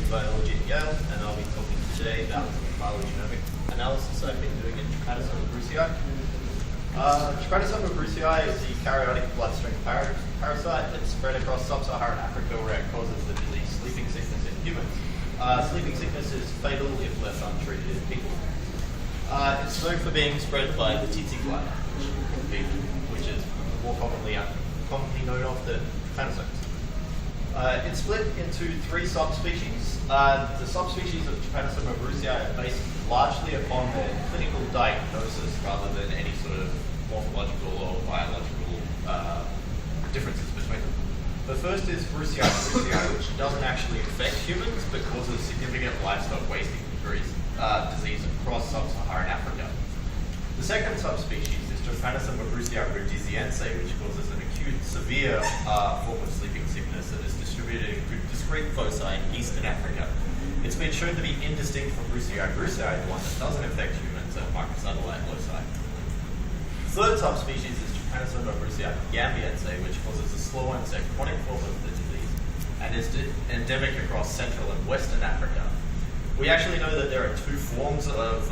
biology at Yale, and I'll be talking today about phylogenomic analysis I've been doing in Trypanosoma brucei. Trypanosoma brucei is the karyotic bloodstream parasite that's spread across sub-Saharan Africa, where it causes the disease sleeping sickness in humans. Sleeping sickness is fatal if left untreated in people. It's known for being spread by the tsetse glider, which is more commonly known of the Trypanosomes. It's split into three subspecies. The subspecies of Trypanosoma brucei are based largely upon their clinical diagnosis rather than any sort of morphological or biological differences between them. The first is brucei, which doesn't actually infect humans but causes significant livestock wasting disease across sub-Saharan Africa. The second subspecies is Trypanosoma brucei rhodesiense, which causes an acute, severe form of sleeping sickness that is distributed in discrete foci in eastern Africa. It's been shown to be indistinct from brucei, the one that doesn't infect humans at microsatellite loci. The third subspecies is Trypanosoma brucei gambiense, which causes a slow onset chronic form of the disease and is endemic across central and western Africa. We actually know that there are two forms of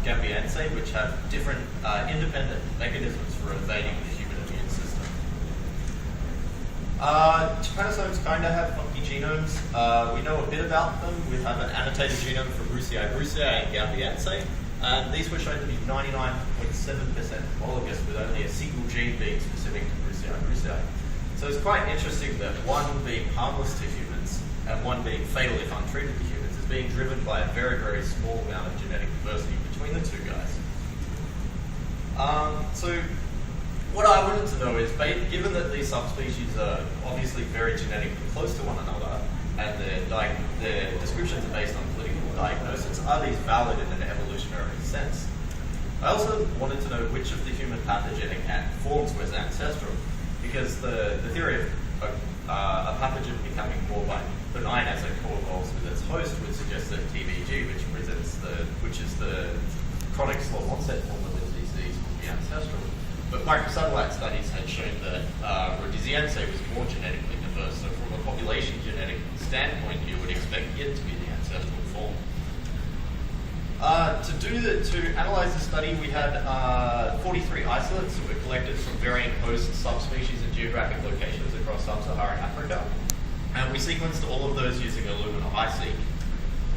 gambiense which have different independent mechanisms for evading the human immune system. Trypanosomes kind of have funky genomes. We know a bit about them. We have an annotated genome for brucei and gambiense. And these were shown to be 99.7% homologous, with only a single gene being specific to brucei. So it's quite interesting that one being harmless to humans and one being fatal if untreated to humans is being driven by a very, very small amount of genetic diversity between the two guys. So what I wanted to know is, given that these subspecies are obviously very genetically close to one another and their descriptions are based on clinical diagnosis, are these valid in an evolutionary sense? I also wanted to know which of the human pathogenic forms was ancestral, because the theory of a pathogen becoming more benign as it co-evolves with its host would suggest that TBG, which is the chronic slow onset form of the disease, would be ancestral. But microsatellite studies had shown that rhodesiense was more genetically diverse, so from a population genetic standpoint, you would expect it to be the ancestral form. To analyze the study, we had 43 isolates that were collected from varying host, subspecies, and geographic locations across sub-Saharan Africa. And we sequenced all of those using Illumina iSeq.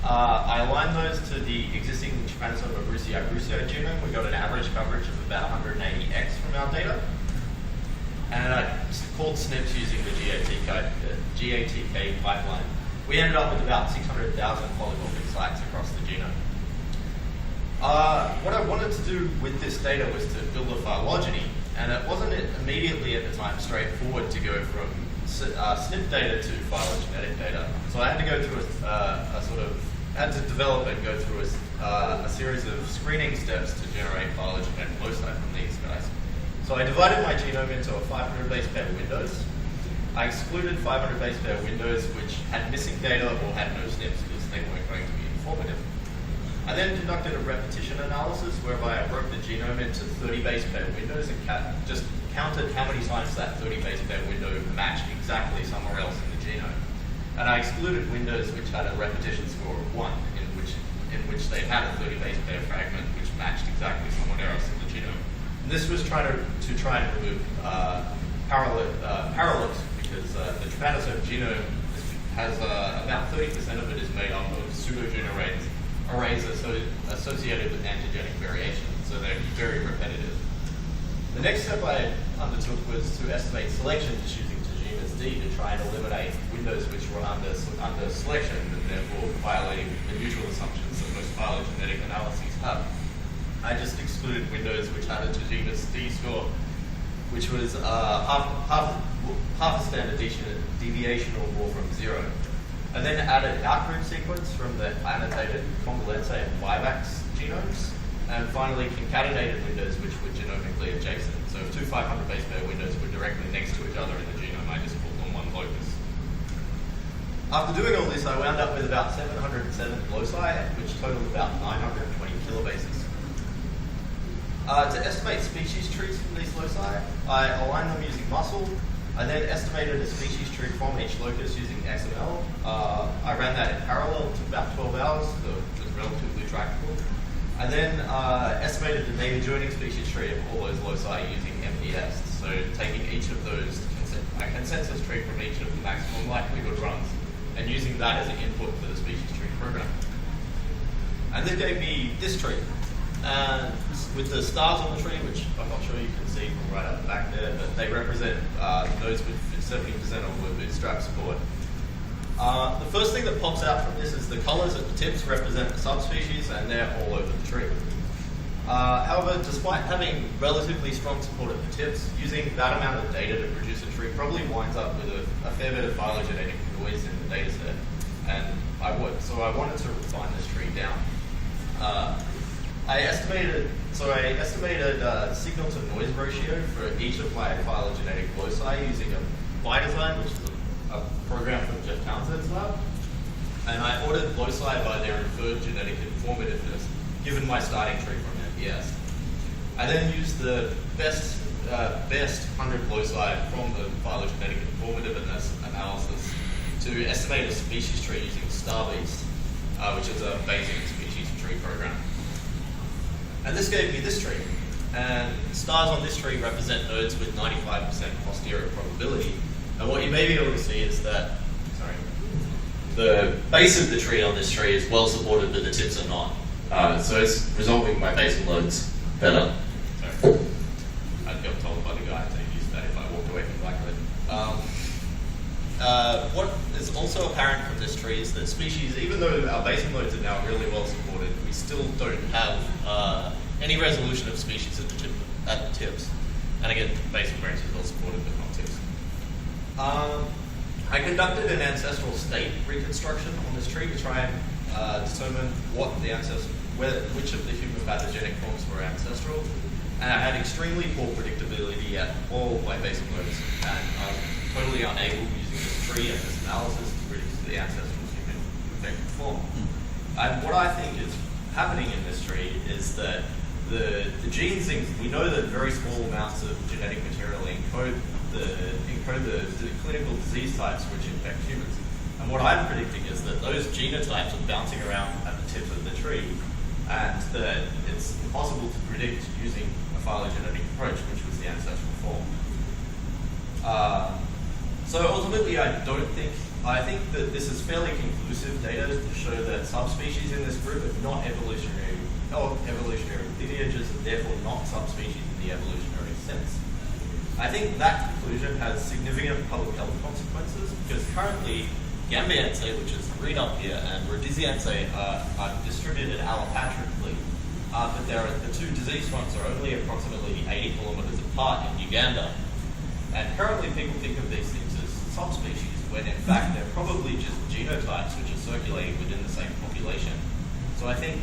I aligned those to the existing Trypanosoma brucei genome. We got an average coverage of about 180x from our data. And I called SNPs using the GATK pipeline. We ended up with about 600,000 polymorphic sites across the genome. What I wanted to do with this data was to build a phylogeny, and it wasn't immediately at the time straightforward to go from SNP data to phylogenetic data. So I had to go through had to develop and go through a series of screening steps to generate phylogenetic loci from these guys. So I divided my genome into 500 base pair windows. I excluded 500 base pair windows which had missing data or had no SNPs because they weren't going to be informative. I then conducted a repetition analysis whereby I broke the genome into 30 base pair windows and just counted how many times that 30 base pair window matched exactly somewhere else in the genome. And I excluded windows which had a repetition score of 1, in which they had a 30 base pair fragment which matched exactly somewhere else in the genome. And this was try and remove parallelism, because the Trypanosome genome has about 30% of it is made up of pseudogene arrays associated with antigenic variation, so they're very repetitive. The next step I undertook was to estimate selection just using genus D to try and eliminate windows which were under selection and therefore violating the usual assumptions that most phylogenetic analyses have. I just excluded windows which had a genus D score, which was half a standard deviation or more from 0. And then added outgroup sequence from the annotated Congolese and Vivax genomes, and finally concatenated windows which were genomically adjacent. So if two 500 base pair windows were directly next to each other in the genome, I just put them on one locus. After doing all this, I wound up with about 707 loci, which totaled about 920 kilobases. To estimate species trees from these loci, I aligned them using muscle, I then estimated a species tree from each locus using XML. I ran that in parallel. It took about 12 hours, so it was relatively tractable. I then estimated the native joining species tree of all those loci using MPS. So taking each of those, a consensus tree from each of the maximum likelihood runs, and using that as an input for the species tree program. And this gave me this tree. And with the stars on the tree, which I'm not sure you can see from right up the back there, but they represent nodes with 70% or more bootstrap support. The first thing that pops out from this is the colors at the tips represent the subspecies, and they're all over the tree. However, despite having relatively strong support at the tips, using that amount of data to produce a tree probably winds up with a fair bit of phylogenetic noise in the data set. And so I wanted to refine this tree down. I estimated signal to noise ratio for each of my phylogenetic loci using a ByDesign, which is a program from Jeff Townsend's lab. And I ordered loci by their inferred genetic informativeness, given my starting tree from MPS. I then used the best 100 loci from the phylogenetic informativeness analysis to estimate a species tree using StarBeast, which is a Bayesian species tree program. And this gave me this tree. And stars on this tree represent nodes with 95% posterior probability. And what you may be able to see is that, the base of the tree on this tree is well supported, but the tips are not. So it's resolving my basal loads better. Sorry. I got told by the guy to use that if I walked away from Blackwood. What is also apparent from this tree is that species, even though our basal loads are now really well supported, we still don't have any resolution of species at the tips. And again, basal branch is well supported, but not tips. I conducted an ancestral state reconstruction on this tree to try and determine which of the human pathogenic forms were ancestral. And I had extremely poor predictability at all my basal nodes, and I was totally unable using this tree and this analysis to predict the ancestral human infected form. And what I think is happening in this tree is that the genes, we know that very small amounts of genetic material encode the clinical disease types which infect humans. And what I'm predicting is that those genotypes are bouncing around at the tip of the tree, and that it's impossible to predict using a phylogenetic approach, which was the ancestral form. So ultimately, I think that this is fairly conclusive data to show that subspecies in this group are not evolutionary lineages, and therefore not subspecies in the evolutionary sense. I think that conclusion has significant public health consequences, because currently Gambiense, which is green up here, and Rhodesiense are distributed allopatrically, but the two disease fronts are only approximately 80 kilometers apart in Uganda. And currently people think of these things as subspecies, when in fact they're probably just genotypes which are circulating within the same population. So I think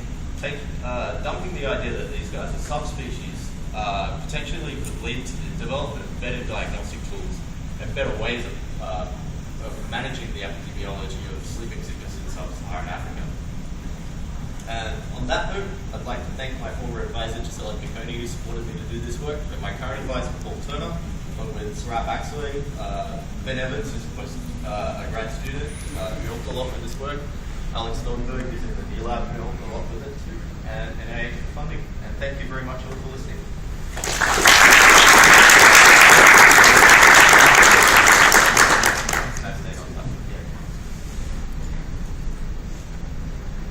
dumping the idea that these guys are subspecies potentially could lead to the development of better diagnostic tools and better ways of managing the epidemiology of sleeping sickness in sub-Saharan Africa. And on that note, I'd like to thank my former advisor, Caccone, who supported me to do this work, and my current advisor, Paul Turner, along with Serap Aksoy, Ben Evans, who's a grad student who helped a lot with this work, Alex Stoltenberg, who's in the D Lab, who helped a lot with it too, and NIH for funding. And thank you very much all for listening.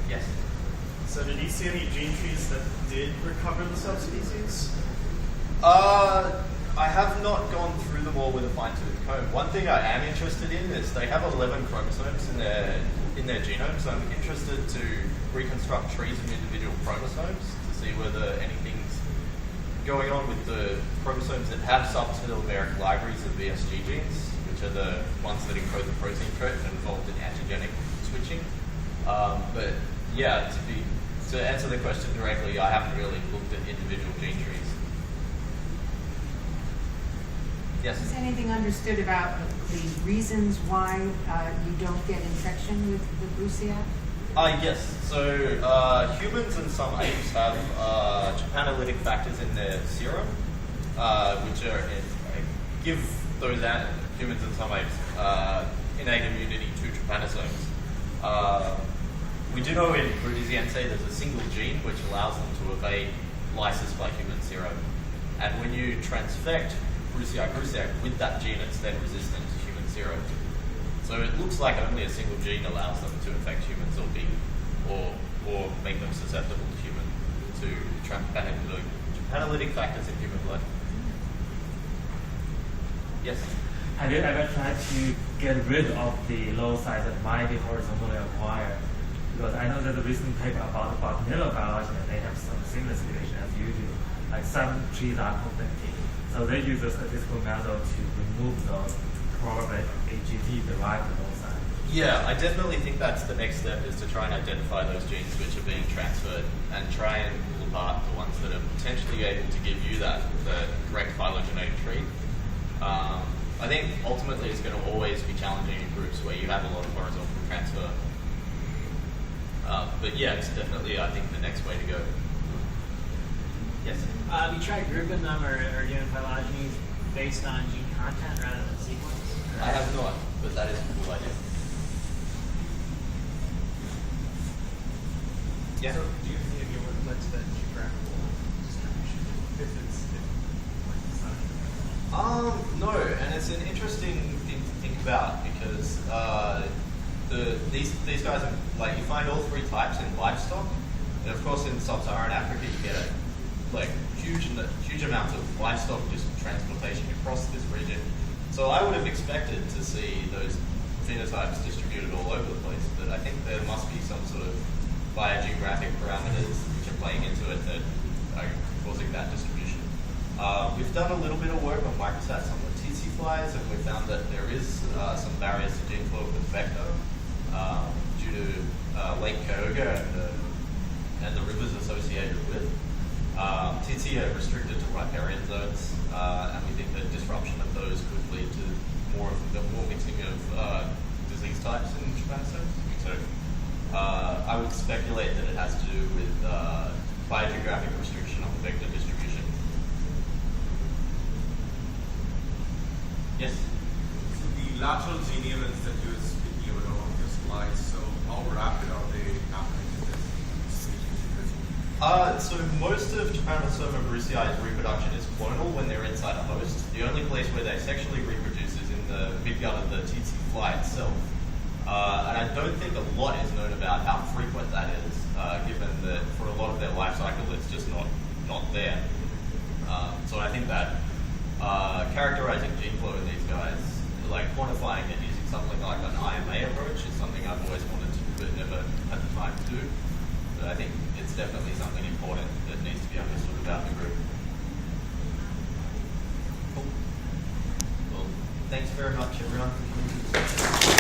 Yes. So did you see any gene trees that did recover the subspecies? I have not gone through them all with a fine-tooth comb. One thing I am interested in is they have 11 chromosomes in their genome, so I'm interested to reconstruct trees of individual chromosomes to see whether anything's going on with the chromosomes that have subtelomeric libraries of VSG genes, which are the ones that encode the protein code and involved in antigenic switching. But yeah, to answer the question directly, I haven't really looked at individual gene trees. Yes? Is anything understood about the reasons why you don't get infection with the brucei? Yes. So humans and some apes have trypanolytic factors in their serum, which give humans and some apes innate immunity to trypanosomes. We do know in Brudisiense there's a single gene which allows them to evade lysis by human serum. And when you transfect brucei with that gene, it's then resistant to human serum. So it looks like only a single gene allows them to infect humans or make them susceptible to trypanolytic factors in human blood. Yes? Have you ever tried to get rid of the loci that might be horizontally acquired? Because I know there's a recent paper about neurobiology and they have some similar situation as you do. Like some trees are conflicting. So they use a statistical method to remove those probably AGT derived loci. Yeah, I definitely think that's the next step, is to try and identify those genes which are being transferred and try and pull apart the ones that are potentially able to give you the correct phylogenetic tree. I think ultimately it's going to always be challenging in groups where you have a lot of horizontal transfer. But yeah, it's definitely, I think, the next way to go. Yes? Have you tried grouping them or doing phylogenies based on gene content rather than sequence? I have not, but that is a cool idea. Yeah? So do you think it would let that geographical distribution if it's No, and it's an interesting thing to think about because these guys are, like, you find all three types in livestock, and of course in sub-Saharan Africa you get huge amounts of livestock just transportation across this region. So I would have expected to see those phenotypes distributed all over the place, but I think there must be some sort of biogeographic parameters which are playing into it that are causing that distribution. We've done a little bit of work on microsats on the tsetse flies, and we found that there is some barriers to gene flow with vector due to Lake Kyoga and the rivers associated with. Tsetse are restricted to riparian zones, and we think that disruption of those could lead to more mixing of disease types in trypanosomes. So I would speculate that it has to do with biogeographic restriction of the vector distribution. Yes? So the lateral gene events that you were speaking about on your slides, so how rapid are they happening in this species? So most of Trypanosoma brucei's reproduction is clonal when they're inside a host. The only place where they sexually reproduce is in the midgut of the tsetse fly itself. And I don't think a lot is known about how frequent that is, given that for a lot of their life cycle it's just not there. So I think that characterizing gene flow in these guys, like quantifying it using something like an IMA approach, is something I've always wanted to do but never had the time to do. But I think it's definitely something important that needs to be understood about the group. Cool. Well, thanks very much everyone for coming to this.